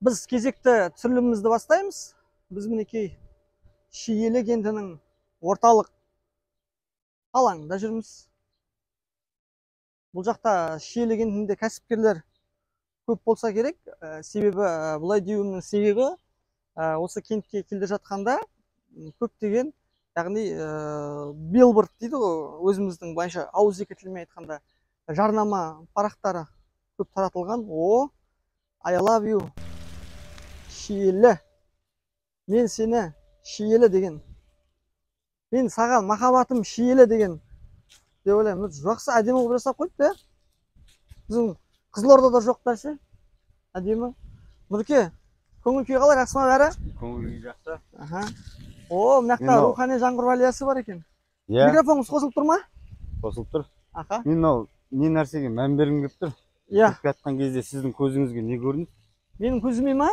Біз кезекті түсірілімімізді бастаймыз. Біз мінекей Шиелі кентінің орталық алаңында жүрміз. Бұл жақта Шиелі кентінде кәсіпкерлер көп болса керек. Себебі бұлай деуімнің себебі осы кентке келе жатқанда көптеген, яғни билборд дейді ғой, өзіміздің бойынша ауызекі тілмен айтқанда жарнама парақтары көп таратылған. I love you Шиелі, мен сені Шиелі деген, мен саған махаббатым Шиелі деген деп ойлаймын. Жақсы әдемі қылып жасап қойыпты. Біздің Қызылордада жоқ нәрсе. Әдемі. Нұрке, көңіл күй қалай, жақсы ма бәрі? Көңіл күй жақсы. Мына жақта рухани жаңғыру аллеясы бар екен. Микрофоныңыз қосылып тұр ма? Қосылып тұр. Мен мынау не нәрсеге мән бергім келіп тұр. Кетіп жатқан кезде сіздің көзіңізге не көрінді? Менің көзіме ма?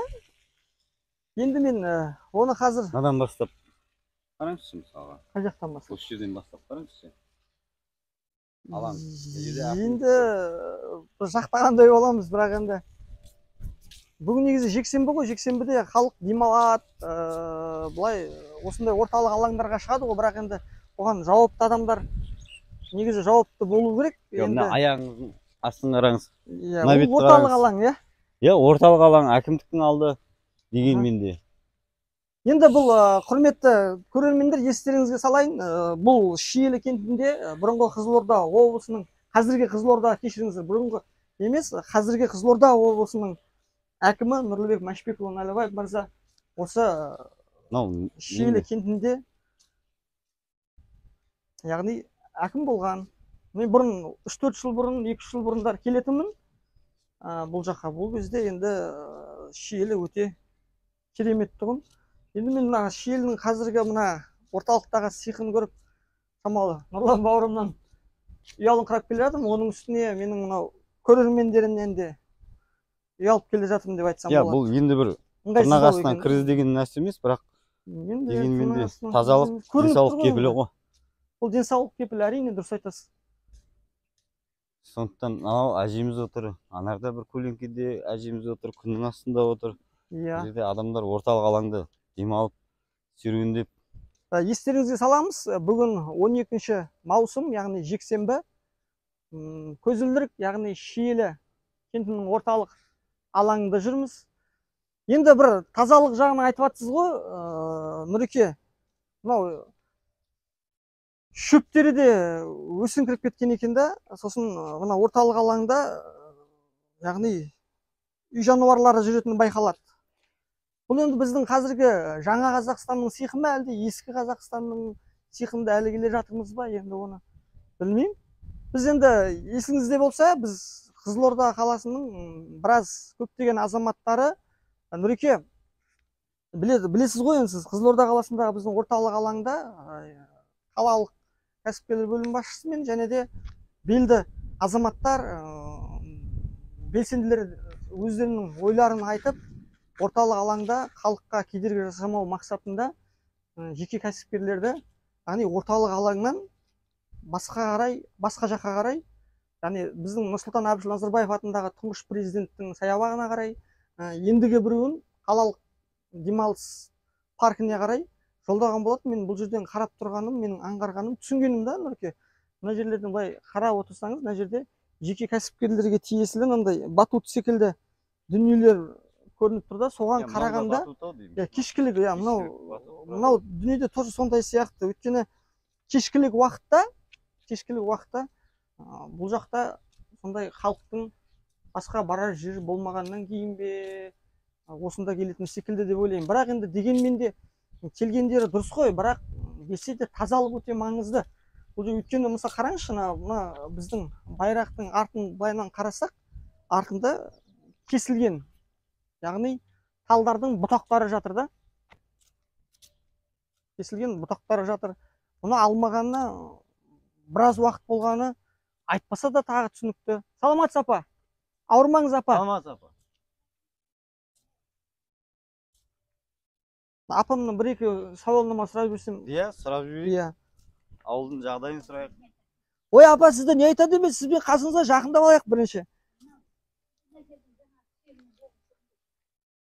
Енді мен оны қазір надан бастап қараңызшы, мысалға. Қай жақтан бастап? Осы жерден бастап қараңызшы. Алаң. Енді бір жақтағандай боламыз, бірақ енді бүгін негізі жексенбі ғой, жексенбіде халық демалады, былай осындай орталық алаңдарға шығады ғой, бірақ енді оған жауапты адамдар негізі жауапты болу керек. Енді аяғыңыздың астын қараңыз. Бұл орталық алаң, орталық алаң әкімдіктің алды дегенменде. Енді бұл құрметті көрермендер, естеріңізге салайын, бұл Шиелі кентінде бұрынғы Қызылорда облысының, қазіргі Қызылорда, кешіріңіздер, бұрынғы емес, қазіргі Қызылорда облысының әкімі Нұрлыбек Машбекұлы Нәлібаев мырза осы Шиелі кентінде, яғни әкім болған. Мен бұрын 3-4 жыл бұрын, 2 жыл бұрындар келетінмін бұл жаққа. Бұл кезде енді Шиелі өте керемет тұғын. Енді мен Шиелінің қазіргі мына орталықтағы сиқын көріп, шамалы Нұрлан бауырымнан ұялыңқырап келе жатырмын. Оның үстіне менің мынау көрермендерімнен де ұялып келе жатырмын деп айтсам болады. Бұл енді бір тырнақ астынан кіріз деген нәрсе емес, бірақ дегенмен де тазалық, денсаулық кепілі ғой. Бұл денсаулық кепілі, әрине, дұрыс айтасыз. Сондықтан анау әжеміз отыр, анарда бір көлеңкеде әжеміз отыр, күннің астында отыр. Жерде адамдар орталық алаңда демалып, серуендеп. Естеріңізге саламыз, бүгін 12 маусым, яғни жексенбі, көзілдірік, яғни Шиелі кентінің орталық алаңында жүрміз. Енді бір тазалық жағынан айтып жатсыз ғой, Нұреке, мынау шөптері де өсіңкіріп кеткен екен да, сосын мына орталық алаңда, яғни үй жануарлары жүретіні байқалады. Бұл енді біздің қазіргі жаңа Қазақстанның сиқы ма, әлде ескі Қазақстанның сиқында әлі келе жатырмыз ба, енді оны білмеймін. Біз енді есіңізде болса, біз Қызылорда қаласының біраз көптеген азаматтары, Нұреке, білесіз ғой, сіз Қызылорда қаласындағы біздің орталық алаңда қалалық кәсіпкерлер бөлім басшысымен және де белді азаматтар, белсенділер өздерінің ойларын айтып, орталық алаңда халыққа кедергі жасамау мақсатында жеке кәсіпкерлерді, яғни орталық алаңнан басқа жаққа қарай, яғни біздің Нұрсұлтан Әбішұлы Назарбаев атындағы тұңғыш президенттің саябағына қарай, ендігі біреуін қалалық демалыс паркіне қарай жолдаған болады. Мен бұл жерден қарап тұрғаным, менің аңғарғаным, түсінгенім да, Нұрке, мына жерлерден былай қарап отырсаңыз, мына жерде жеке кәсіпкерлерге тиесілі мынандай батут секілді дүниелер көрініп тұр да, соған қарағанда кешкілік, мынау дүниеде тоже сондай сияқты. Өйткені кешкілік уақытта бұл жақта сондай халықтың басқа барар жері болмағаннан кейін бе осында келетін секілді деп ойлаймын. Бірақ енді дегенмен де келгендері дұрыс қой, бірақ десе де тазалық өте маңызды. Өйткені мысалы қараңызшы, мына біздің байрақтың артын былайынан қарасақ, артында кесілген, яғни талдардың бұтақтары жатыр да. Кесілген бұтақтары жатыр. Мұны алмағанына біраз уақыт болғаны айтпаса да тағы түсінікті. Саламатсыз апа. Ауырмаңыз апа. Саламатсыз апа. Апамның бір-екі сауалнама сұрап жүрсем. Сұрап жүрейік. Ауылдың жағдайын сұрайық. Ой, апа, сізді не айтады емес, сізбен қасыңызға жақындап алайық бірінші.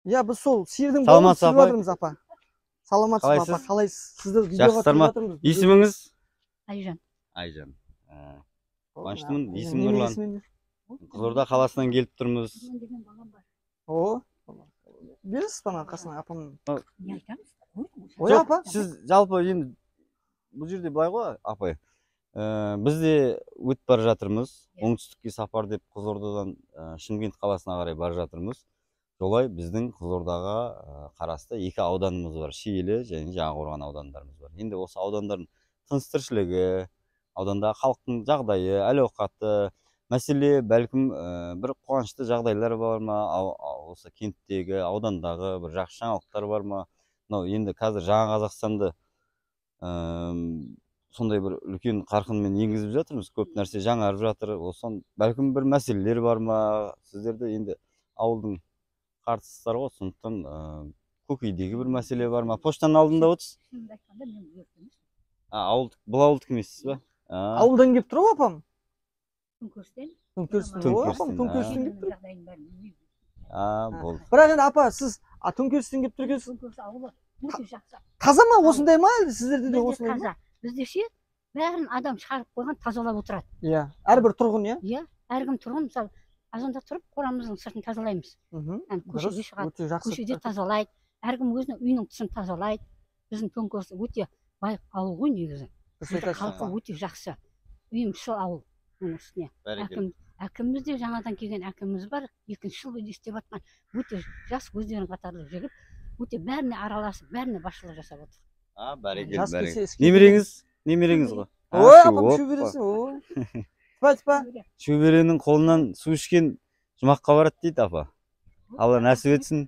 Иә, біз сол сиырдың бауын Саламатсыз, түсіріп апай? жатырмыз, апа. Саламатсыз ба, апа? Қалайсыз? Қалайсыз? Сізді видеоға Жақсыздар түсіріп ма? жатырмыз. Есіміңіз? Айжан. Айжан. Қуаныштымын. Есімім Менің Нұрлан. есімім. Қызылорда қаласынан келіп тұрмыз. Деген балам бар. О, бересіз бана қасына апамның. Не айтамыз? Ой, Жоқ, апа. сіз жалпы енді бұл жерде былай ғой, апай. Біз де өтіп бара жатырмыз. Оңтүстікке сапар деп Қызылордадан Шымкент қаласына қарай бара жатырмыз. Жолай біздің Қызылордаға қарасты екі ауданымыз бар. Шиелі және Жаңақорған аудандарымыз бар. Енді осы аудандардың тыныс тіршілігі, аудандағы халықтың жағдайы, әл-ауқаты, мәселе бәлкім бір қуанышты жағдайлар бар ма, осы кенттегі, аудандағы бір жақсы жаңалықтар бар ма? Мынау енді қазір жаңа Қазақстанды сондай бір үлкен қарқынмен енгізіп жатырмыз. Көп нәрсе жаңарып жатыр. Осан бәлкім бір мәселелер бар ма? Сіздерді енді ауылдың қартысыздар ғой, сондықтан көкейдегі бір мәселе бар ма? Поштаның алдында отырсыз? Шынымды айтқанда мен өртеміз. Бұл ауылдікі емессіз ба? Ауылдан келіп тұр ғой, апам. Күнкөрістен. Төңкерістен. Төңкерістен, Ой, апам, төңкерістен келіп тұр. Жағдайын бәрін білмеймін. Болды. Бірақ енді апа, сіз төңкерістен келіп тұр екенсіз. Күнкөріс ауылы өте жақсы. Таза ма осындай ма? Әлде сіздерде де Бізде осындай ма? таза. Бізде ше бәрін адам шығарып қойған, тазалап отырады. Иә, әрбір тұрғын, иә. Иә, әркім тұрғын, мысалы, азанда тұрып, қорамыздың сыртын тазалаймыз. Көшеге шығады, Өте жақсы. көшеде тазалайды. Әркім өзінің үйінің тұсын тазалайды. Біздің төңкеріс өте бай ауыл ғой негізі. Халқы өте жақсы. Үйімшіл ауыл. Оның үстіне. Әкіміміз де жаңадан келген әкіміміз бар. 2 жыл істеп жатқан. Өте жас өздерінің қатарлы жігіт. Өте бәріне араласып, бәріне басшылық жасап отыр. Бәрекелді. Немереңіз ғой. Ой, апам шөбересі. Ой. Тіпа. Шөберенің қолынан су ішкен жұмаққа барады дейді, апа. Алла нәсіп етсін.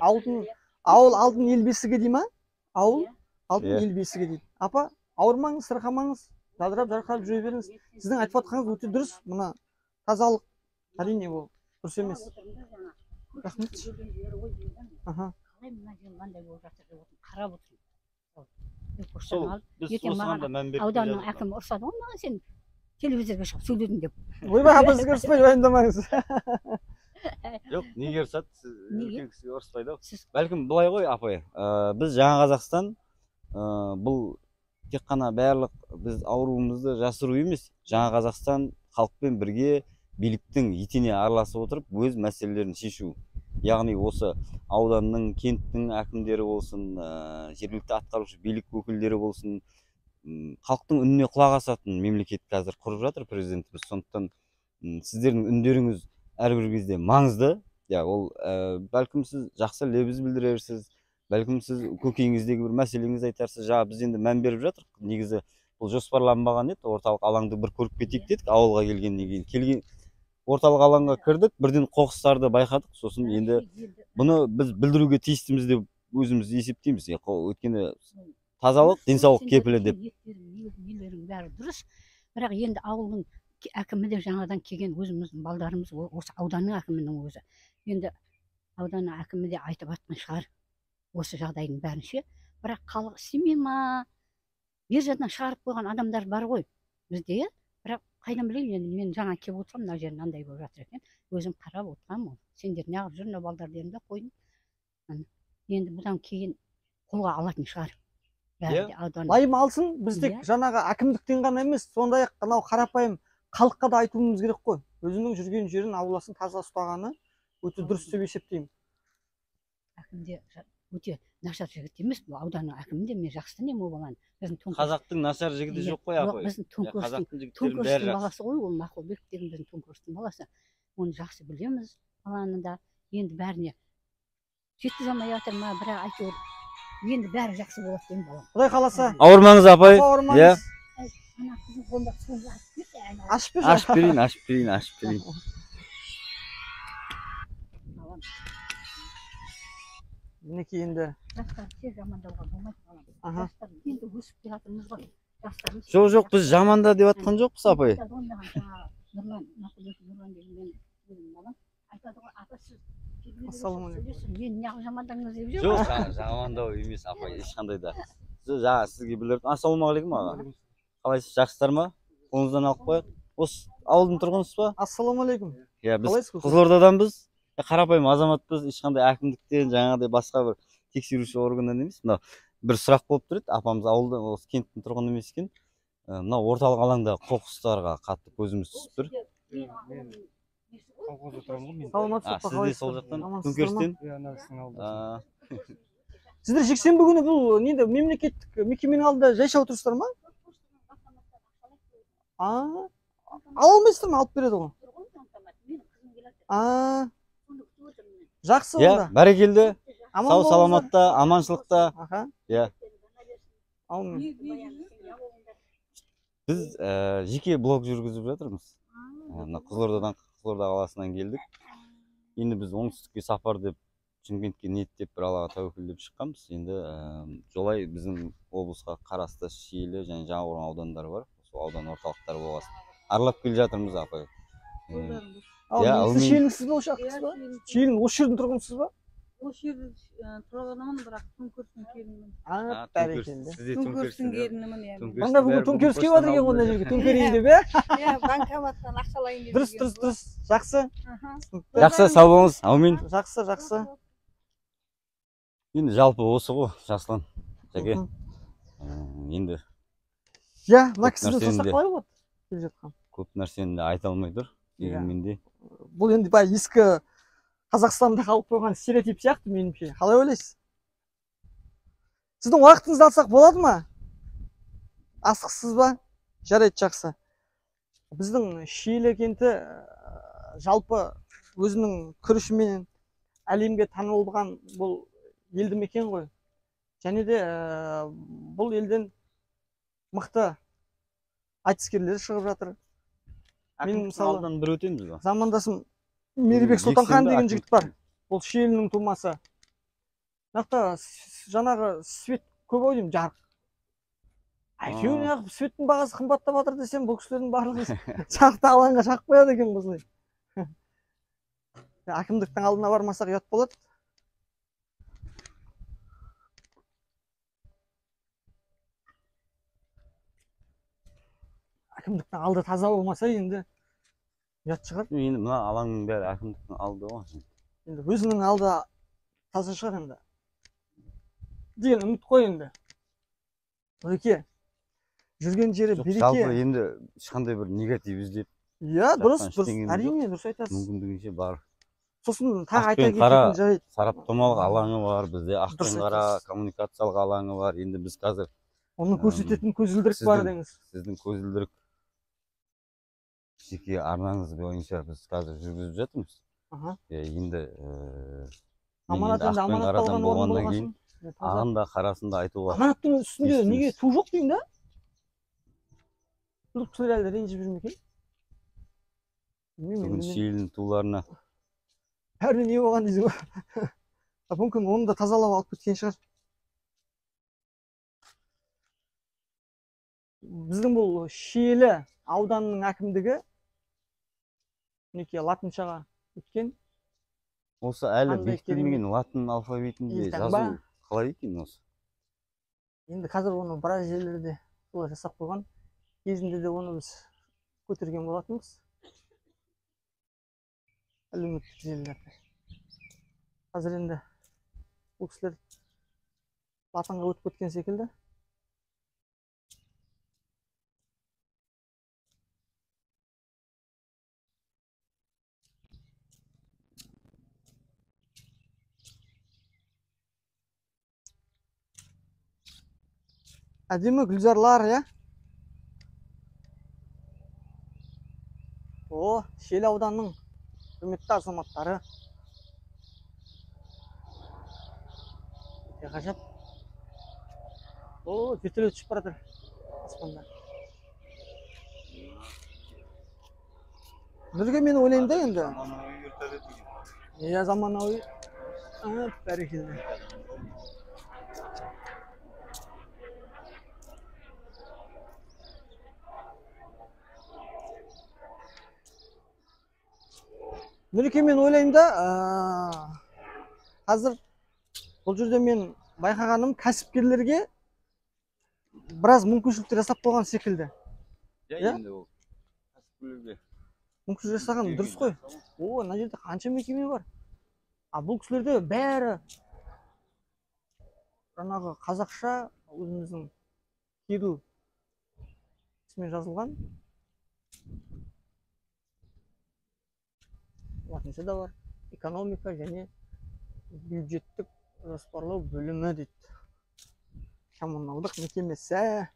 Ауыл алтын ел бесігі дей ма? Ауыл алтын ел бесігі дейді. Апа, ауырмаңыз, сырқамаңыз, жадырап жарқырап жүре беріңіз. Сіздің айтып жатқаныңыз өте дұрыс. Мына тазалық әрине ол дұрыс емес. Рахмет. Аха. Қалай мына жер мынандай болып жатыр деп отырмын, қарап отырмын. Біз осыған да мән беріп ауданның әкімі ұрсады ғой маған, сен телевизорға шығып сөйледің деп. Ойбай, апа, сізге ұрыспай уайымдамаңыз. Жоқ, неге ұрсады? Үлкен кісіге ұрыспайды ғой. Бәлкім былай ғой, апай. Біз жаңа Қазақстан, бұл тек қана барлық біз ауруымызды жасыру емес. Жаңа Қазақстан халықпен бірге биліктің етене араласып отырып, өз мәселелерін шешу. Яғни осы ауданның, кенттің әкімдері болсын, жергілікті атқарушы билік өкілдері болсын, халықтың үніне құлақ асатын мемлекет қазір құрып жатыр президентіміз. Сондықтан сіздердің үндеріңіз әрбір кезде маңызды. Ол бәлкім сіз жақсы лебіз білдірерсіз, бәлкім сіз көкейіңіздегі бір мәселеңізді айтарсыз. Біз енді мән беріп жатыр. Негізі бұл жоспарланбаған еді. Орталық алаңды бір көріп кетейік дедік ауылға келгеннен кейін. Орталық алаңға кірдік, бірден қоқыстарды байқадық. Сосын енді бұны біз білдіруге тиістіміз деп өзіміз есептейміз. Өйткені тазалық, денсаулық кепілі деп. Нелерің бәрі дұрыс. Бірақ енді ауылдың әкімі де жаңадан келген өзіміздің балдарымыз, осы ауданның әкімінің өзі. Енді ауданның әкімі де айтып жатқан шығар осы жағдайдың бәрінше. Бірақ халық істемей ма? Бер жақтан шығарып қойған адамдар бар ғой бізде. Бірақ қайдан білейін, енді мен жаңа келіп отырмын, мына жер мынандай болып жатыр екен. Өзім қарап отырмын. Сендер неғып жүр, мына балдарды да қойдым. Енді бұдан кейін қолға алатын шығар. Лайым алсын, біз тек жаңағы әкімдіктен ғана емес, сондай-ақ анау қарапайым халыққа да айтуымыз керек қой. Өзінің жүрген жерін, ауласын таза ұстағаны өте дұрыс деп есептеймін. Әкімде өте нашар жігіт емес, бұл ауданның әкімі де мен жақсы не мо болған. Қазақтың нашар жігіті жоқ қой, апай. Біздің төңкерістің баласы ғой, ол Мақұлбек деген біздің төңкерістің баласы. Оны жақсы білеміз, баланы да. Енді бәріне жеткізе алмай жатыр ма, бірақ әйтеуір енді бәрі жақсы болады деймін балам. Құдай қаласа. Ауырмаңыз, апай. Ауырмаңыз. Ана қыздың қолында суды ашып берші. Ашып берейін. Мінекей енді. Жастар жамандауға болмайды балам. Жастар енді өсіп келатырмыз ғой. Жоқ, біз жаманда деп жатқан жоқпыз, апай. Нұрлан деген менің балам айтады ғой, апа сіз ассалаумағалейкум. Мен неғып жамандаңыз деп жүр. Жоқ, жамандау емес, апай, ешқандай да. Жаңа сізге білдірдім. Ассалаумағалейкум аға. Қалайсыз, жақсыздар ма? Қолыңыздан алып қояйық. Осы ауылдың тұрғынысыз ба? Ассалаумағалейкум. Біз Қызылордаданбыз. Қарапайым азаматпыз, ешқандай әкімдіктен, жаңағыдай басқа бір тексеруші органнан емес. Мына бір сұрақ болып тұрады. Апамыз ауылда, осы кенттің тұрғыны емес екен. Мына орталық алаңда қоқыстарға қатты көзіміз түсіп тұр. Колхозда тұрамын ғой мен. Саламатсыз ба? Сіз де сол жақтан төңкерістен? Ана кісінің алдында. Сіздер жексенбі күні бұл неді мемлекеттік мекеменің алдында жайшап отырсыздар ма? Ала алмайсыздар ма? Алып береді ғой. Жақсы онда. Бәрекелді. Сау саламатта, аманшылықта. Иә. Біз жеке блог жүргізіп жатырмыз. Қызылорда қаласынан келдік. Енді біз оңтүстікке сапар деп, Шымкентке ниеттеп бір Аллаға тәуекел деп шыққанбыз. Енді жолай біздің облысқа қарасты Шиелі және Жаңақорған аудандары бар. Сол аудан орталықтары болғасын. Аралап келе жатырмыз апай. Сіз Шиеліңсіз бе осы жақтысыз ба? Шиелің осы жердің тұрғынысыз ба? Осы жерде тұрғанымын, бірақ Төңкерістің келінімін. Бәрекелді. Төңкерістің келінімін, иә. Мында бүгін төңкеріс келіп жатыр екен ғой мына жерге, төңкерейін деп, иә? Иә, банкоматтан ақшалайын деп. Дұрыс. Жақсы. Жақсы, сау болыңыз. Аумин. Жақсы. Енді жалпы осы ғой, Жаслан. Жәке. Енді иә, мына кісіден сұрасақ қалай болады? Келіп жатқан. Көп нәрсені де айта алмай тұр. Дегенмен де. Бұл енді бай ескі Қазақстанда қалып қойған стереотип сияқты меніңше. Қалай ойлайсыз? Сіздің уақытыңызды алсақ болады ма? Асықсыз ба? Жарайды, жақсы. Біздің Шиелі кенті жалпы өзінің күрішімен әлемге танылған бұл елді мекен ғой. Және де бұл елден мықты айтыскерлер шығып жатыр. Мен мысалы бір өтеміз ба? Замандасым Меребек Сұлтанхан деген жігіт бар. Бұл Шиелінің тумасы. Нақты жаңағы свет көп ау деймін, жарық. Әйтеуір неғып светтің бағасы қымбаттап жатыр десем, бұл кісілердің барлығы шақты алаңға шақ қояды екен осылай. Әкімдіктің алдына бармасақ ұят болады. Әкімдіктің алды таза болмаса енді ұят шығар. Енді мына алаңның бәрі әкімдіктің алды ғой. Енді өзінің алды таза шығар енді. Деген үміт қой енді. Нұреке, жүрген жері береке. Жалпы енді ешқандай бір негатив іздеп. Иә, дұрыс. Әрине, дұрыс айтасыз. Мүмкіндігінше бар. Сосын тағы айта кететін жайт. Сараптамалық алаңы бар, бізде ақ пен қара коммуникациялық алаңы бар. Енді біз қазір оны көрсететін көзілдірік бар деңіз. Сіздің көзілдірік жеке арнаңыз бойынша біз қазір жүргізіп жатырмыз. Енді аманат алған болғаннан кейін ағында қарасында айтуға. Аманаттың үстінде неге ту жоқ деймін да? Бұл кісілер әлі ренжіп жүр ме екен? Бүгін Шиелінің туларына бәріне не болған дейсің ғой? Мүмкін оны да тазалап алып кеткен шығар. Біздің бұл Шиелі ауданының әкімдігі латыншаға өткен. Осы әлі бекітілмеген латын алфавитінде жазу қалай екен осы? Енді қазір оны біраз жерлерде солай жасап қойған. Кезінде де оны біз көтерген болатынбыз. Әлеуметтік желілерде. Қазір енді бұл кісілер латынға өтіп кеткен секілді. Әдемі гүлзарлар, иә? Шиелі ауданның құрметті азаматтары. Ғажап. Вертолет ұшып бара жатыр аспанда. Нұрге мен ойлаймын да енді. Иә, заманауи. Бәрекелді. Нұреке, мен ойлаймын да, қазір бұл жерде мен байқағаным кәсіпкерлерге біраз мүмкіншіліктер жасап қойған секілді. Енді ол кәсіпкерлерге мүмкіншілік жасаған дұрыс қой. Мына жерде қанша мекеме бар. Бұл кісілерде бәрі жаңағы қазақша өзіміздің кирилл ісімен жазылған. Латынша да бар. Экономика және бюджеттік жоспарлау бөлімі дейді. Коммуналдық мекемесі.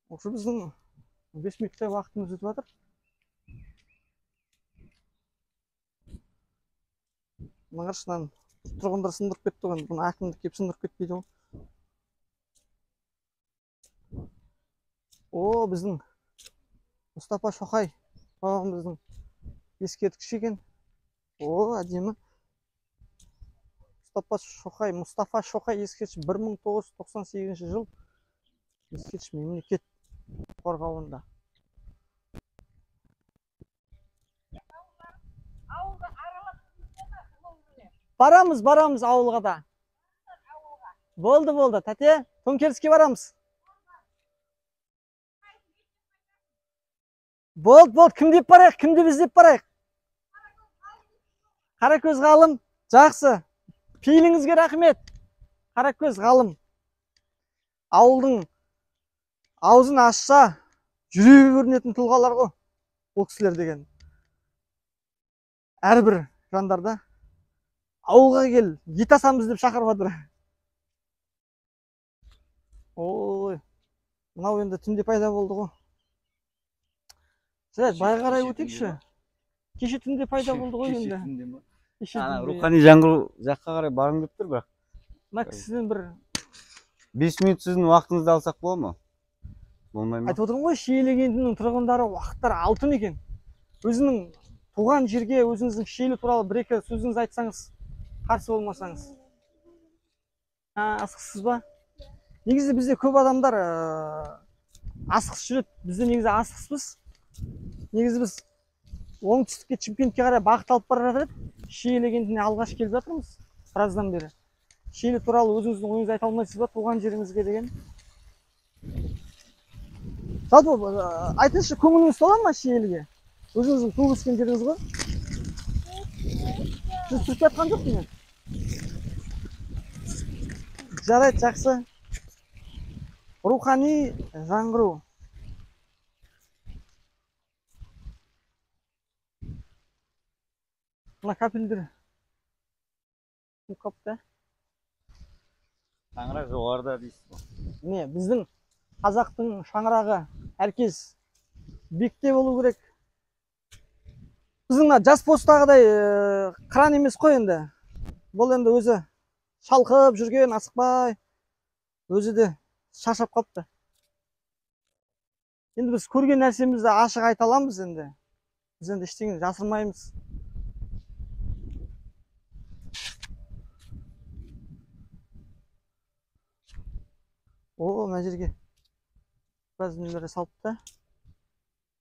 Осы біздің 5 минуттай уақытымыз өтіп жатыр. Мағаршынан тұрғындар сындырып кетті ғой, бұны әкімдік келіп сындырып кетпейді ғой. О, біздің Мұстафа Шоқай бабамыздың ескерткіші екен. О, әдемі. Мұстафа Шоқай ескерткіші 1998 жыл ескерткіш мемлекет қорғауында. Барамыз ауылға да. Болды, тәте, төңкеріске барамыз. Болды, кім деп барайық, кімді біз деп барайық? Қаракөз ғалым, жақсы. Пейіліңізге рахмет. Қаракөз ғалым. Ауылдың аузын ашса, жүрегі көрінетін тұлғалар ғой. Ол кісілер деген. Әрбір жандарда ауылға кел, ет асамыз деп шақырып жатыр. Ой, мынау енді түнде пайда болды ғой. Жарайды, бай қарай өтейікші. Кеше түнде пайда болды ғой енді. Рухани жаңғыру жаққа қарай барым деп тұр бірақ. Мына кісіден бір 5 минут сіздің уақытыңызды алсақ бола ма? Болмай ма? Айтып отырмын ғой, Шиелі кентінің тұрғындары уақыттары алтын екен. Өзінің туған жерге өзіңіздің Шиелі туралы бір-екі сөзіңіз айтсаңыз, қарсы болмасаңыз. Асықсыз ба? Негізі бізде көп адамдар асықсыз жүреді. Бізде негізі асықсызбыз. Негізі біз оңтүстікке, Шымкентке қарай бағыт алып бара жатыр еді. Шиелі кентіне алғаш келіп жатырмыз біраздан бері. Шиелі туралы өзіңіздің ойыңызды айта алмайсыз ба, туған жеріңізге деген? Жалпы айтыңызшы, көңіліңіз тола ма Шиеліге? Өзіңіздің туып өскен жеріңіз ғой? Сіз тұрып жатқан жоқсыз мен? Жарайды, жақсы. Рухани жаңғыру. Мына капельдер қапты. Шаңырақ жоғарыда дейсіз ба? Не, біздің қазақтың шаңырағы әркез бекте болу керек. Біздің жас посттағыдай қыран емес қой енді. Бұл енді өзі шалқып жүрген, асықпай, өзі де шаршап қапты. Енді біз көрген нәрсемізді ашық айта аламыз енді. Біз енді ештеңе жасырмаймыз. О, мына жерге біраз нелер салыпты.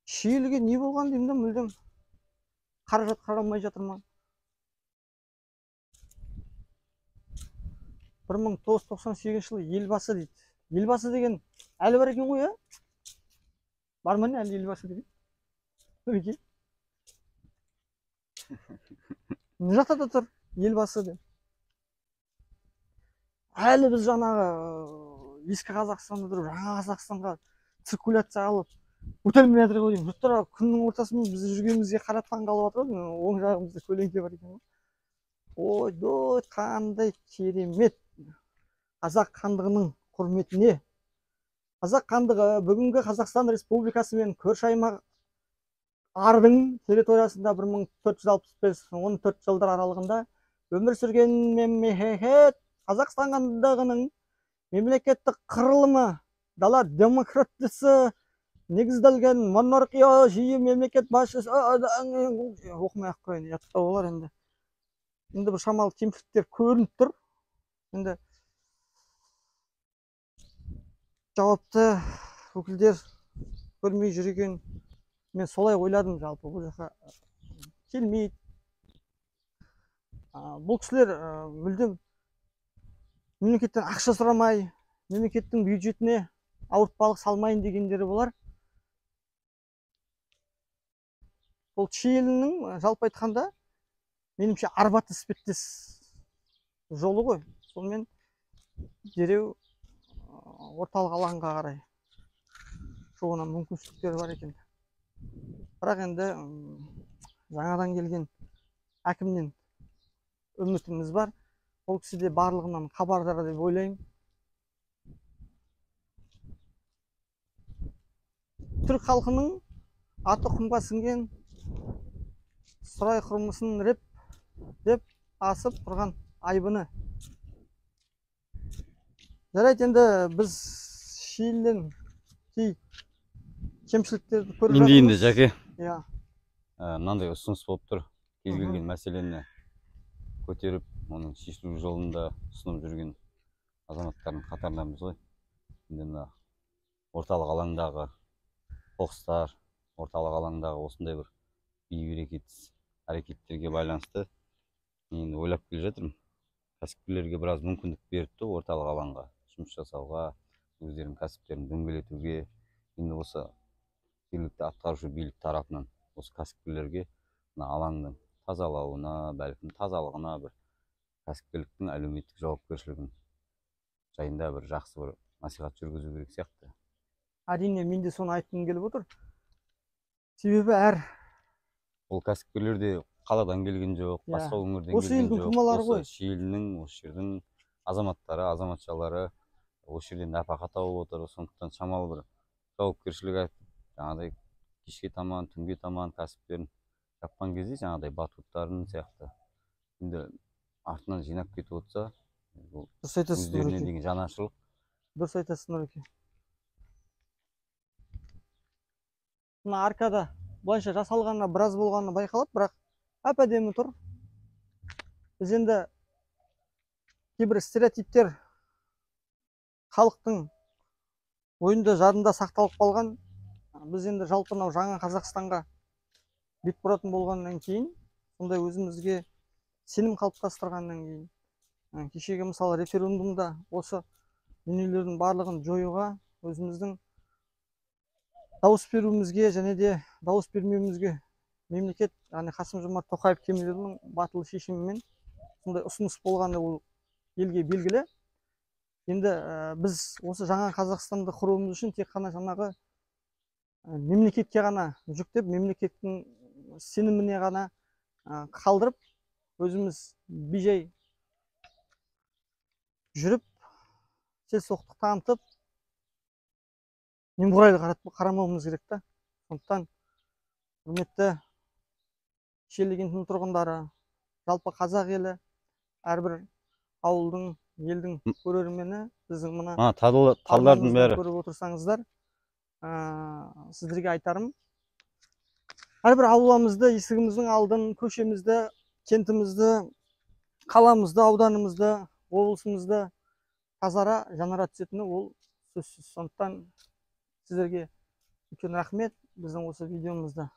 Шиеліге не болған деймін да, мүлдем қаражат қаралмай жатыр ма? 1998 жылы елбасы дейді. Елбасы деген әлі бар екен ғой, бар ма не әлі елбасы деген? Өйке? Не жақта да тұр елбасы деп. Әлі біз жаңағы ескі Қазақстанда тұрып, жаңа Қазақстанға циркуляция алып өтелмей жатыр ғой деймін. Жұрттар күннің ортасымен біз жүргенімізге қарап таңғалып жатыр ғой. Оң жағымызда көлеңке бар екен ғой. Ой, қандай керемет. Қазақ хандығының құрметіне. Қазақ хандығы бүгінгі Қазақстан Республикасы мен көрші аймақ ардың территориясында 1465-14 жылдар аралығында өмір сүрген мемлекет Қазақстан хандығының мемлекеттік құрылымы дала демократиясы негізделген монархия жүйе мемлекет басшысы оқымай-ақ қояйын, жаттау болар енді. Енді бір шамалы кемшіліктер көрініп тұр. Енді жауапты өкілдер көрмей жүрген, мен солай ойладым, жалпы бұл жаққа келмейді. Бұл кісілер мүлдем мемлекеттен ақша сұрамай, мемлекеттің бюджетіне ауыртпалық салмайын дегендері болар. Ол Шиелінің жалпы айтқанда меніңше Арбат іспеттес жолы ғой. Сонымен дереу орталық алаңға қарай шығуына мүмкіншіліктер бар екен. Бірақ енді жаңадан келген әкімнен үмітіміз бар. Ол кісі де барлығынан хабардар деп ойлаймын. Түрк халқының аты құмға сіңген сұрай құрмысын реп деп асып тұрған айбыны. Жарайды, енді біз Шиеліден кей кемшіліктерді көріп Енді енді Жаке, Иә. мынандай ұсыныс болып тұр. Кез келген мәселені көтеріп, оның шешілу жолында ұсынып жүрген азаматтардың қатарындамыз ғой. Енді мына орталық алаңдағы қоқыстар, орталық алаңдағы осындай бір бейберекетсіз әрекеттерге байланысты мен ойлап келе жатырмын. Кәсіпкерлерге біраз мүмкіндік беріпті орталық алаңға жұмыс жасауға, өздерінің кәсіптерін дөңгелетуге. Енді осы жергілікті атқарушы билік тарапынан осы кәсіпкерлерге мына алаңның тазалауына, бәлкім тазалығына, бір кәсіпкерліктің әлеуметтік жауапкершілігін жайында бір жақсы бір насихат жүргізу керек сияқты. Әрине, мен де соны айтқым келіп отыр. Себебі әр Ол кәсіпкерлер де қаладан келген жоқ, басқа өңірден Осы келген елдің жоқ. тумалары ғой. Осы Шиелінің, осы жердің азаматтары, азаматшалары осы жерден нәпақа тауып отыр. Сондықтан шамалы бір жауапкершілік айтып, жаңағыдай кешке таман, түнге таман кәсіптерін жапқан кезде жаңағыдай батуттарын сияқты енді артынан жинап кетіп отырса, бұл дұрыс айтасыз, өздеріне деген жанашырлық. Дұрыс айтасыз, Нұреке. Мына аркада бұлайша жасалғанына біраз болғаны байқалады, бірақ әп-әдемі тұр. Біз енді кейбір стереотиптер халықтың ойында жадында сақталып қалған. Біз енді жалпы жаңа Қазақстанға бет бұратын болғаннан кейін, сондай өзімізге сенім қалыптастырғаннан кейін, кешегі мысалы референдумда осы дүниелердің барлығын жоюға, өзіміздің дауыс беруімізге және де дауыс бермеуімізге мемлекет, яғни Қасым-Жомарт Тоқаев Кемелұлының батыл шешімімен сондай ұсыныс болғаны ол елге белгілі. Енді біз осы жаңа Қазақстанды құруымыз үшін тек қана жаңағы мемлекетке ғана жүктеп, мемлекеттің сеніміне ғана қалдырып, өзіміз бейжай жүріп, селсоқтық танытып, немқұрайлы қарамауымыз керек та. Сондықтан құрметті Шиелі кентінің тұрғындары, жалпы қазақ елі, әрбір ауылдың, елдің көрермені, біздің мына талдардың бәрі көріп отырсаңыздар, сіздерге айтарым, әрбір ауламызды, есігіміздің алдын, көшемізді, кентімізді, қаламызды, ауданымызды, облысымызды тазара жанара түсетіні ол сөзсіз. Сондықтан сіздерге үлкен рахмет. Біздің осы видеомызды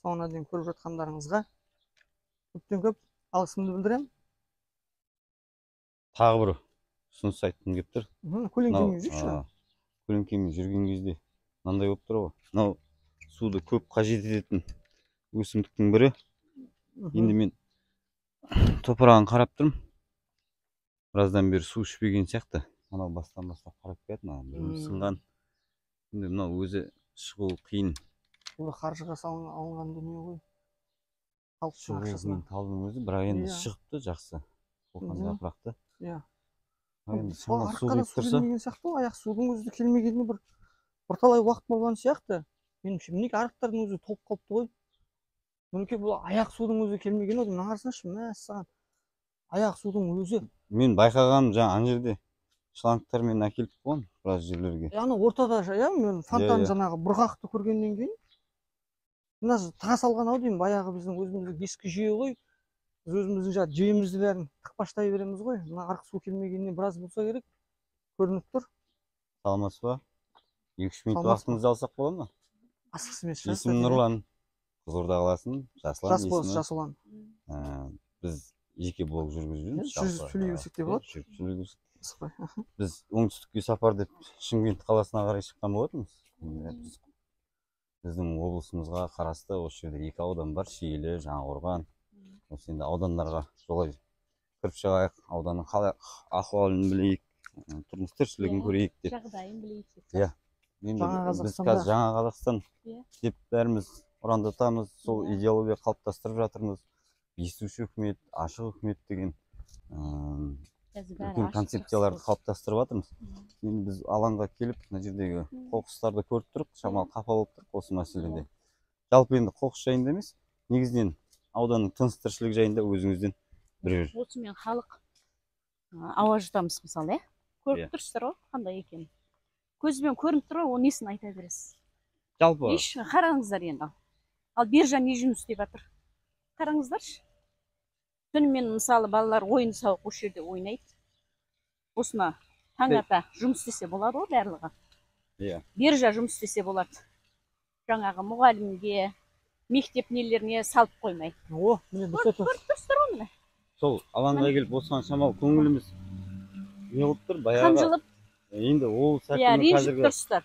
соңына дейін көріп жатқандарыңызға көптен көп алғысымды білдіремін. Тағы бір ұсыныс айтқым келіп тұр. Көлеңкемен жүрші. Көлеңкемен жүрген кезде мынандай болып тұр ғой. Мынау суды көп қажет ететін өсімдіктің бірі. Енді мен топырағын қарап тұрмын. Біраздан бері су ішпеген сияқты. Мынау бастан қарап келеді, сынған. Енді мынау өзі шығу қиын. Бұл қаржыға алынған дүние ғой. Шығу қиын талдың өзі, бірақ енді шығыпты жақсы. Қолқан жапырақты. Енді шамалы су келіп тұрса. Аяқ судың өзі келмегеніне бірталай уақыт болған сияқты. Меніңше, мінеке арықтардың өзі толып қалыпты ғой. Мінеке бұл аяқ судың өзі келмеген еді. Мына қарасаңшы, мәссаған. Аяқ судың өзі. Мен байқағаным жаңа ана жерде шлангтармен әкеліп қойған біраз жерлерге. Яғни ортада мен фонтан жаңағы бұрғақты көргеннен кейін мына таға салған ау деймін, баяғы біздің өзіміздің ескі жүйе ғой. Біз өзіміздің жаңағы жүйемізді бәрін тықпаштай береміз ғой. Мына арық су келмегеніне біраз болса керек. Көрініп тұр. Саламатсыз ба? 2-3 минут уақытыңызды алсақ болады ма? Асықсыз емес. Есімім Нұрлан. Қызылорда қаласының Жасұлан есімі. Жасұлан. Біз жеке блог жүргізіп жүрміз. Сөйлей берсек те болады. Біз оңтүстікке сапар деп Шымкент қаласына қарай шыққан болатынбыз. біздің облысымызға қарасты осы жерде 2 аудан бар, Шиелі, Жаңақорған. Осы енді аудандарға жолай кіріп шығайық, ауданның қалай ахуалын білейік, тұрмыс тіршілігін көрейік деп. Жағдайын білейік. Иә. Енді Жаңа біз Қазақстанда. қазір жаңа Қазақстан Иә. деп бәріміз ұрандатамыз, сол Иә. идеология қалыптастырып жатырмыз. Естуші үкімет, ашық үкімет деген үлкен концепцияларды қалыптастырып жатырмыз. Енді біз алаңға келіп, мына жердегі қоқыстарды көріп тұрып, шамалы қапа болып тұрық осы мәселеде. Жалпы енді қоқыс жайында емес, негізінен ауданның тыныс тіршілігі жайында өзіңізден бір. Осымен халық ауа жұтамыз мысалы, Иә. көріп тұрсыздар ғой, қандай екенін. Көзбен көрініп тұр ғой, оны несін айта бересіз. Жалпы Еш қараңыздар енді. Ал биржа не жұмыс істеп жатыр? Қараңыздаршы. Түнімен мысалы балалар ойын сауық осы жерде ойнайды. Осына таң ата жұмыс істесе болады ғой барлығы. иә. Биржа жұмыс істесе болады. Жаңағы мұғалімге, мектеп нелеріне салып қоймай. О, міне Көріп тұрсыздар ғой міне. Сол алаңға келіп осыған шамалы көңіліміз не болып тұр, баяғы. Қанжылып, Енді ол иә, сәкінің ренжіп қазіргі тұрсыздар.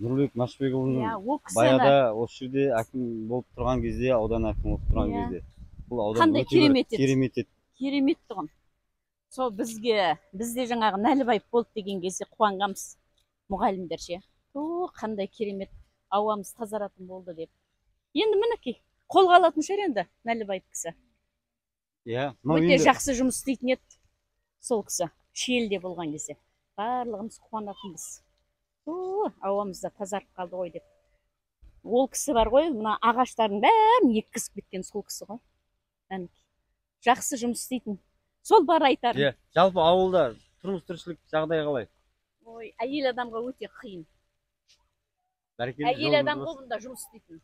Нұрлыбек Иә, Машбекұлының ол кісіні баяғыда осы жерде әкім болып тұрған кезде, аудан әкімі болып тұрған Иә. кезде. Бұл аудан Қандай өте бір керемет еді. керемет еді. керемет тұғын. Сол бізде жаңағы Нәлібаев болды деген кезде қуанғанбыз. Мұғалімдер ше. Қандай керемет ауамыз тазаратын болды деп. Енді мінекей, қолға алатын шығар енді Нәлібаев кісі. Иә, Өте жақсы жұмыс істейтін еді сол кісі. Шиеліде болған кезде. Барлығымыз қуанатынбыз. Ауамызда тазарып қалды ғой деп. Ол кісі бар ғой, мына ағаштардың бәрін еккізіп кеткен сол кісі ғой. Жақсы жұмыс істейтін. Сол бар айтарым. Иә, жалпы ауылда тұрмыс тіршілік жағдай қалай? Ой, әйел адамға өте қиын. Бәрекелді, Әйел жолыңыз адам болсын. қолында жұмыс істейтін.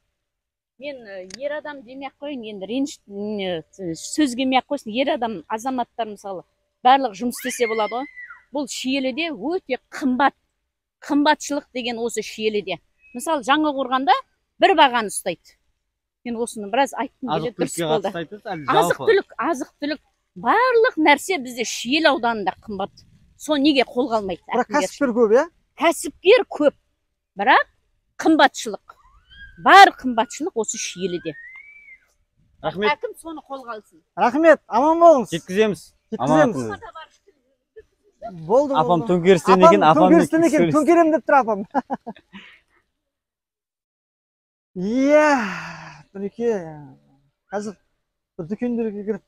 Мен ер адам демей-ақ қояйын, енді сөз келмей-ақ қойсын, ер адам, азаматтар мысалы, барлық жұмыс істесе болады ғой. Бұл Шиеліде өте қымбат. Қымбатшылық деген осы Шиеліде. Мысалы, Жаңақорғанда бір бағаны ұстайды. Мен осыны біраз айтқым келеді, дұрыс болды. Азық-түлік, барлық нәрсе бізде Шиелі ауданында қымбат. Соны неге қолға алмайды? Бірақ кәсіпкер көп, иә? Кәсіпкер көп, бірақ қымбатшылық. Бар қымбатшылық осы Шиеліде. Рахмет. Әкім соны қолға алсын. Рахмет, аман болыңыз. Жеткіземіз. Жеткіземіз. Болды. Апам төңкерістен екен, төңкерістен екен, төңкерем деп тұр апам. Иә, мінекей, қазір бір дүкендерге кіріп